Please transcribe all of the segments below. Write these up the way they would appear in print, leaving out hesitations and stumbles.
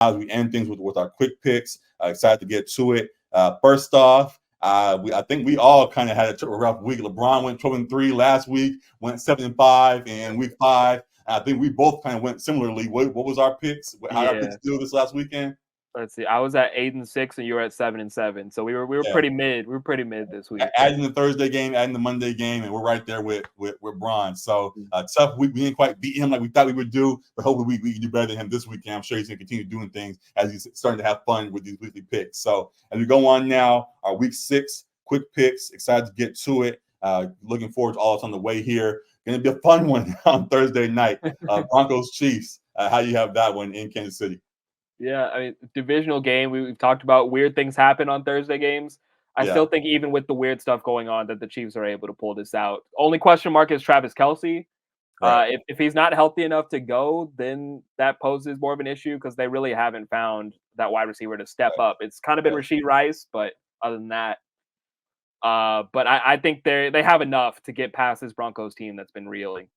We end things with our quick picks. Excited to get to it. First off, I think we all kind of had a rough week. LeBron went 12-3 last week, went 7-5 in week 5. I think we both kind of went similarly. What was our picks? How did our picks do this last weekend? Let's see. I was at 8-6, and you were at 7-7. So we were pretty mid. We were pretty mid this week. Adding the Thursday game, adding the Monday game, and we're right there with Bron. So tough week. We didn't quite beat him like we thought we would do, but hopefully we can do better than him this weekend. I'm sure he's going to continue doing things as he's starting to have fun with these weekly picks. So as we go on now, our week 6 quick picks. Excited to get to it. Looking forward to all that's on the way here. Going to be a fun one on Thursday night. Broncos Chiefs. How do you have that one in Kansas City? Yeah, I mean, divisional game. We've talked about weird things happen on Thursday games. I still think even with the weird stuff going on that the Chiefs are able to pull this out. Only question mark is Travis Kelce. Right. If he's not healthy enough to go, then that poses more of an issue because they really haven't found that wide receiver to step up. It's kind of been Rashee Rice, but other than that, but I think they have enough to get past this Broncos team that's been reeling.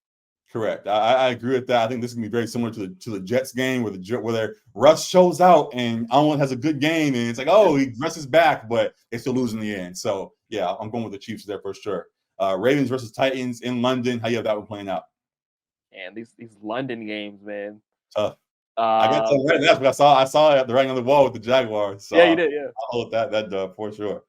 Correct. I agree with that. I think this is going to be very similar to the Jets game where Russ shows out and Allen has a good game and it's like, oh, he dresses back, but they still lose in the end. So, yeah, I'm going with the Chiefs there for sure. Ravens versus Titans in London. How do you have that one playing out? And these London games, man. Tough. I got some right now, but I saw it at the writing on the wall with the Jaguars. So yeah, you did. Yeah, I'll hold that dub for sure.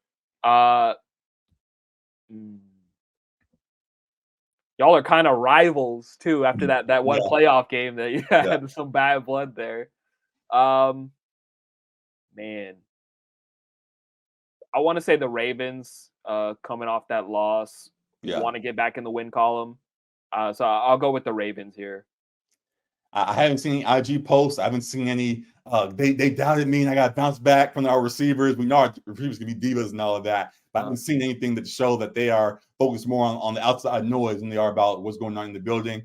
Y'all are kind of rivals too after that one playoff game that you had some bad blood there. Man, I want to say the Ravens coming off that loss want to get back in the win column. So I'll go with the Ravens here. I haven't seen any IG posts. I haven't seen any. They doubted me, and I got bounced back from our receivers. We know our receivers can be divas and all of that, but I haven't seen anything that show that they are focused more on the outside noise than they are about what's going on in the building.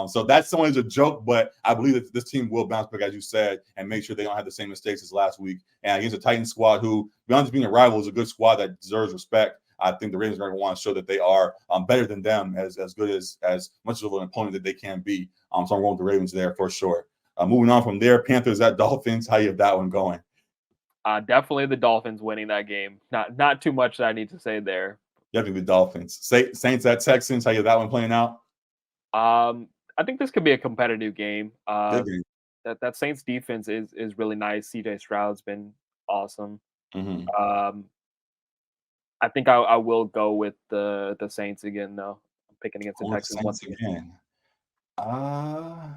So that's always a joke, but I believe that this team will bounce back, as you said, and make sure they don't have the same mistakes as last week. And against a Titans squad who, beyond being a rival, is a good squad that deserves respect. I think the Ravens are going to want to show that they are better than them, as good as much of an opponent that they can be. So I'm going with the Ravens there for sure. Moving on from there, Panthers at Dolphins. How you have that one going? Definitely the Dolphins winning that game. Not too much that I need to say there. Definitely the Dolphins. Saints at Texans. How you have that one playing out? I think this could be a competitive game. Good game. That Saints defense is really nice. CJ Stroud's been awesome. Mm-hmm. I think I will go with the Saints again, though. I'm picking against the Texans once again. I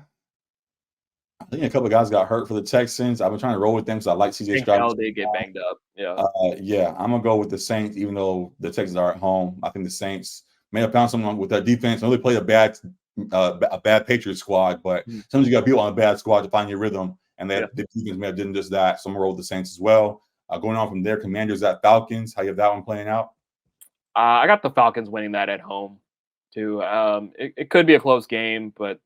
think a couple of guys got hurt for the Texans. I've been trying to roll with them because I like CJ Stroud. They get banged up. Yeah. I'm gonna go with the Saints, even though the Texans are at home. I think the Saints may have found someone with that defense. I know they played a bad Patriots squad, but sometimes you got to be on a bad squad to find your rhythm, and the defense may have done just that. So I'm gonna roll with the Saints as well. Going on from there, Commanders at Falcons. How you have that one playing out? I got the Falcons winning that at home, too. It could be a close game, but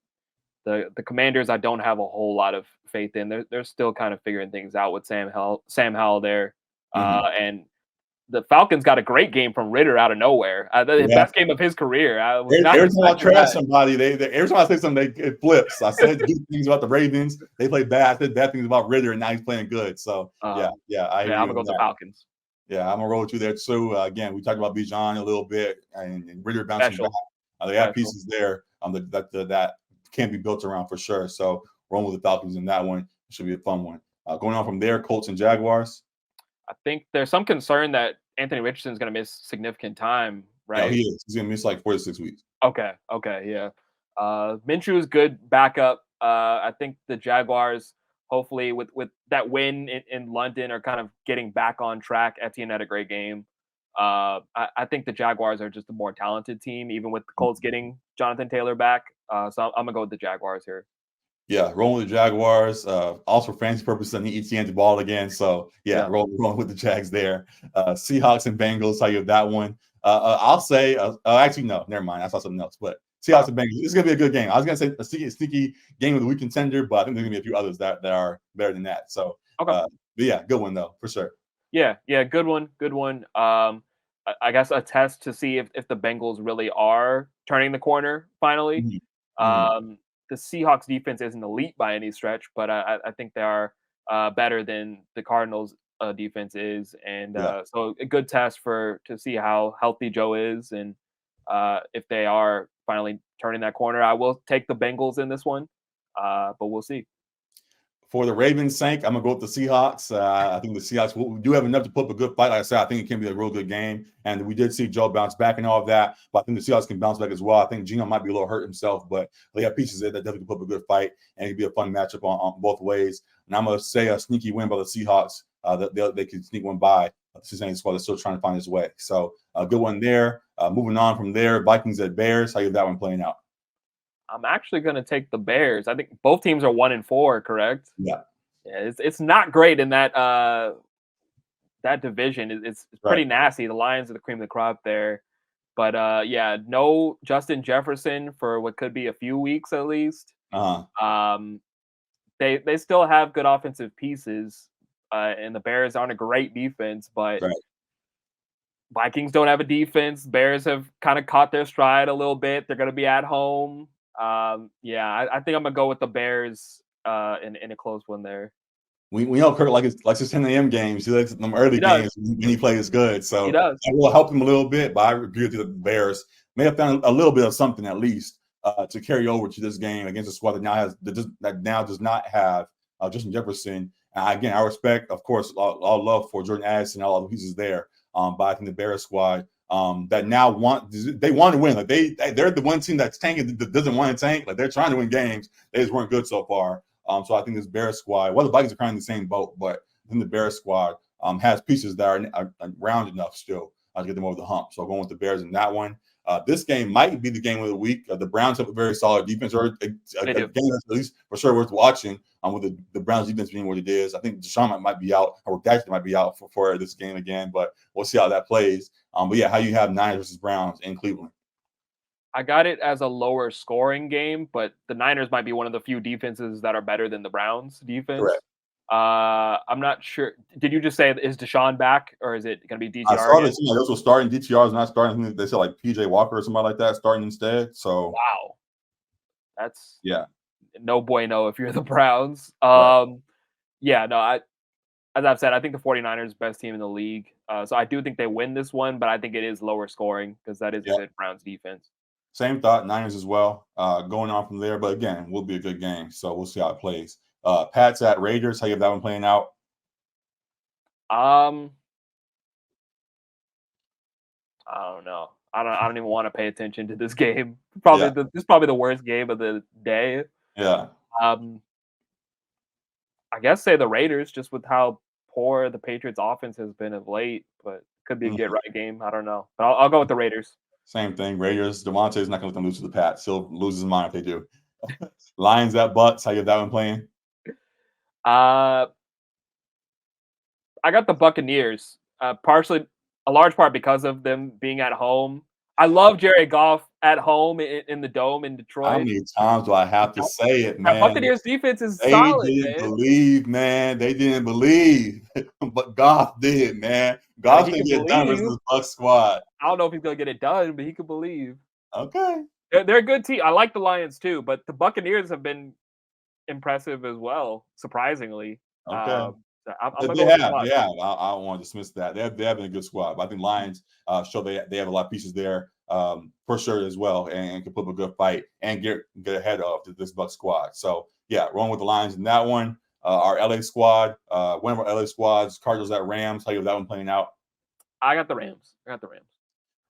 the Commanders I don't have a whole lot of faith in. They're still kind of figuring things out with Sam Howell there, and the Falcons got a great game from Ritter out of nowhere. The best game of his career. Every time I trash somebody, every time I say something, it flips. I said good things about the Ravens. They play bad. I said bad things about Ritter, and now he's playing good. So, I'm going to go with the Falcons. Yeah, I'm going to roll with you there, too. Again, we talked about Bijan a little bit, and Ritter bouncing back. They have pieces there that can be built around for sure. So, rolling with the Falcons in that one. It should be a fun one. Going on from there, Colts and Jaguars. I think there's some concern that Anthony Richardson is going to miss significant time, right? No, he is. He's going to miss like 4 to 6 weeks. Okay, yeah. Minshew is good backup. I think the Jaguars, hopefully with that win in London, are kind of getting back on track. Etienne had a great game. I think the Jaguars are just a more talented team, even with the Colts getting Jonathan Taylor back. So I'm going to go with the Jaguars here. Yeah, rolling with the Jaguars. Also, for fantasy purposes, I need Etienne to ball again. So, rolling with the Jags there. Seahawks and Bengals, how you have that one? I'll say, actually, no, never mind. I saw something else. But Seahawks and Bengals, this is going to be a good game. I was going to say a sneaky game of the week contender, but I think there's going to be a few others that are better than that. So, but yeah, good one, though, for sure. Yeah, good one. I guess a test to see if the Bengals really are turning the corner finally. The Seahawks defense isn't elite by any stretch, but I think they are better than the Cardinals' defense is, and Yeah. so a good test to see how healthy Joe is, and if they are finally turning that corner. I will take the Bengals in this one, but we'll see. For the Ravens' sake, I'm gonna go with the Seahawks. I think the Seahawks we do have enough to put up a good fight. Like I said, I think it can be a real good game, and we did see Joe bounce back and all of that. But I think the Seahawks can bounce back as well. I think Geno might be a little hurt himself, but they have pieces there that definitely can put up a good fight, and it could be a fun matchup on both ways. And I'm gonna say a sneaky win by the Seahawks. That they can sneak one by the Cincinnati squad that's still trying to find its way. So a good one there. Moving on from there, Vikings at Bears. How you have that one playing out? I'm actually going to take the Bears. I think both teams are 1-4, correct? Yeah. Yeah, it's not great in that division. It's pretty nasty. The Lions are the cream of the crop there. But yeah, no Justin Jefferson for what could be a few weeks at least. They still have good offensive pieces, and the Bears aren't a great defense, but Vikings don't have a defense. Bears have kind of caught their stride a little bit. They're going to be at home. Yeah, I think I'm gonna go with the Bears in a close one there. We know Kirk likes his 10 a.m. games. He likes them early games when he plays good. So that will help him a little bit. But I agree with you, the Bears may have found a little bit of something at least to carry over to this game against a squad that now does not have Justin Jefferson. Again, I respect, of course, all love for Jordan Addison and all the pieces there. But I think the Bears squad that now want to win. Like they're the one team that's tanking that doesn't want to tank. Like they're trying to win games. They just weren't good so far. So I think this Bears squad, well, the Vikings are kind of in the same boat, but I think the Bears squad has pieces that are round enough still to get them over the hump. So going with the Bears in that one. This game might be the game of the week. The Browns have a very solid defense, or a game that's at least for sure worth watching. With the Browns defense being what it is, I think Deshaun might be out, or Dak might be out for this game again. But we'll see how that plays. But yeah, how you have Niners versus Browns in Cleveland? I got it as a lower scoring game, but the Niners might be one of the few defenses that are better than the Browns defense. Correct. I'm not sure. Did you just say is Deshaun back, or is it going to be DTR? I saw that those were starting. DTR is not starting. I think they said like PJ Walker or somebody like that starting instead. So wow, that's no bueno if you're the Browns. Yeah, no, as I've said, I think the 49ers best team in the league. So I do think they win this one, but I think it is lower scoring because that is a good Browns defense. Same thought, Niners as well. Going on from there, but again, will be a good game. So we'll see how it plays. Pats at Raiders. How you have that one playing out? I don't know. I don't even want to pay attention to this game. This is probably the worst game of the day. Yeah. I guess say the Raiders, just with how poor the Patriots offense has been of late, but could be a get right game. I don't know. But I'll go with the Raiders. Same thing. Raiders. Devontae is not going to let them lose to the Pats. He'll lose his mind if they do. Lions at Bucks. How you have that one playing? I got the Buccaneers. Partially, a large part because of them being at home. I love Jared Goff at home in the Dome in Detroit. How many times do I have to say it, man? Buccaneers defense is solid, man. They didn't believe, man. They didn't believe. But Goff did, man. Goff can get done versus the Bucs squad. I don't know if he's going to get it done, but he could believe. Okay. They're a good team. I like the Lions too, but the Buccaneers have been impressive as well, surprisingly. Okay. I don't want to dismiss that. They have been a good squad, but I think Lions show they have a lot of pieces there for sure as well, and can put up a good fight and get ahead of this Bucs squad. So yeah, rolling with the Lions in that one. Our LA squad, one of our LA squads, Cardinals at Rams. How you have that one playing out? I got the Rams.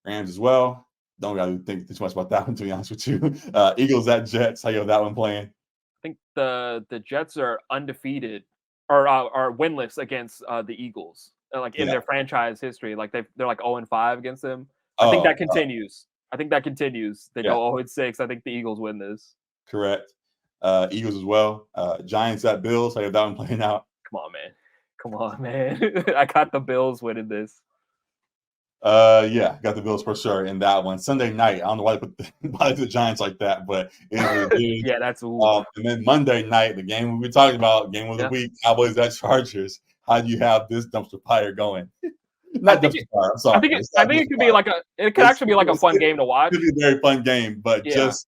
Rams as well. Don't gotta think too much about that one, to be honest with you. Eagles at Jets. How you have that one playing? I think the Jets are undefeated. Are winless against the Eagles, in their franchise history. Like they're like 0-5 against them. I think that continues. They go 0-6. I think the Eagles win this. Correct. Eagles as well. Giants at Bills. How you have that one playing out? Come on, man. I got the Bills winning this. Yeah, got the Bills for sure in that one. Sunday night. I don't know why they put the Giants like that, but yeah, that's and then Monday night, the game we talking about, game of the week, Cowboys at Chargers. How do you have this dumpster fire going? Not dumpster fire. I'm sorry. I think it could be it could actually be like a fun game to watch. It could be a very fun game, but just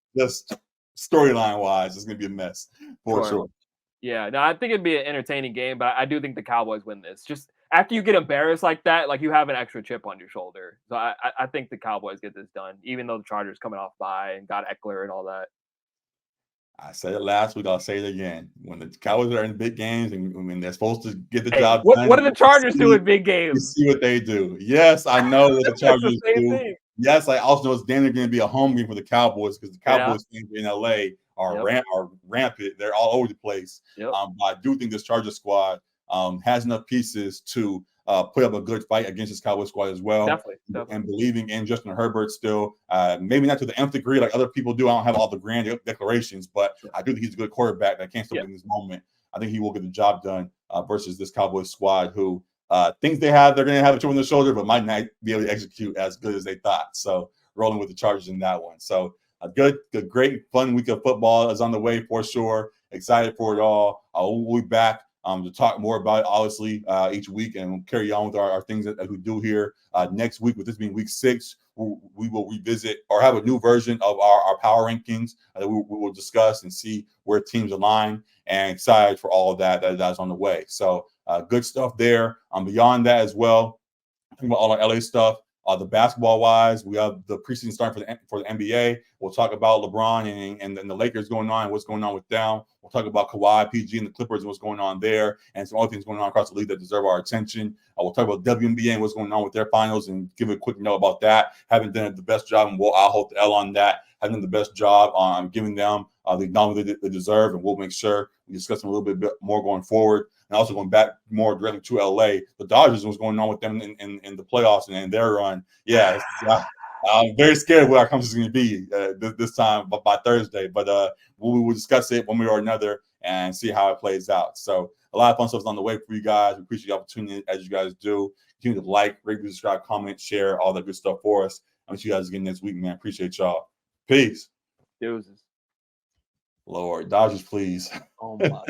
storyline wise, it's gonna be a mess for sure. Yeah, no, I think it'd be an entertaining game, but I do think the Cowboys win this. Just after you get embarrassed like that, like you have an extra chip on your shoulder. So I think the Cowboys get this done, even though the Chargers coming off bye and got Eckler and all that. I said it last week. I'll say it again. When the Cowboys are in big games and when they're supposed to get the job done, what do the Chargers do in big you games? see what they do. Yes, I know what the It's Chargers the same do. thing. Yes, I also know it's damn near going to be a home game for the Cowboys because the Cowboys fans in LA are rampant. They're all over the place. Yep. But I do think this Chargers squad has enough pieces to put up a good fight against this Cowboys squad as well. Definitely. And believing in Justin Herbert still, maybe not to the nth degree like other people do. I don't have all the grand declarations, but I do think he's a good quarterback that can't stop in this moment. I think he will get the job done versus this Cowboys squad who thinks they're going to have a chip on their shoulder, but might not be able to execute as good as they thought. So rolling with the Chargers in that one. So a good, great, fun week of football is on the way for sure. Excited for it all. We'll be back to talk more about it, obviously, each week, and we'll carry on with our things that we do here. Next week, with this being week 6, we will revisit or have a new version of our power rankings that we will discuss and see where teams align, and excited for all of that's on the way. So good stuff there. Beyond that as well, talking about all our LA stuff. The basketball wise, we have the preseason starting for the NBA. We'll talk about LeBron and the Lakers going on and what's going on with them. We'll talk about Kawhi, PG, and the Clippers and what's going on there, and some other things going on across the league that deserve our attention. We'll talk about WNBA and what's going on with their finals and give a quick note about that. Haven't done the best job, and I'll hold the L on that. Haven't done the best job on giving them the acknowledgement they deserve, and we'll make sure we discuss them a little bit more going forward. And also going back more directly to LA, the Dodgers and what's going on with them in the playoffs and their run. Yeah, I'm very scared what our conference is going to be this time by Thursday. But we will discuss it one way or another and see how it plays out. So a lot of fun stuff is on the way for you guys. We appreciate the opportunity as you guys do. Continue to like, rate, subscribe, comment, share, all that good stuff for us. I'll see you guys again next week, man. Appreciate y'all. Peace. Deuces. Lord, Dodgers, please. Oh my.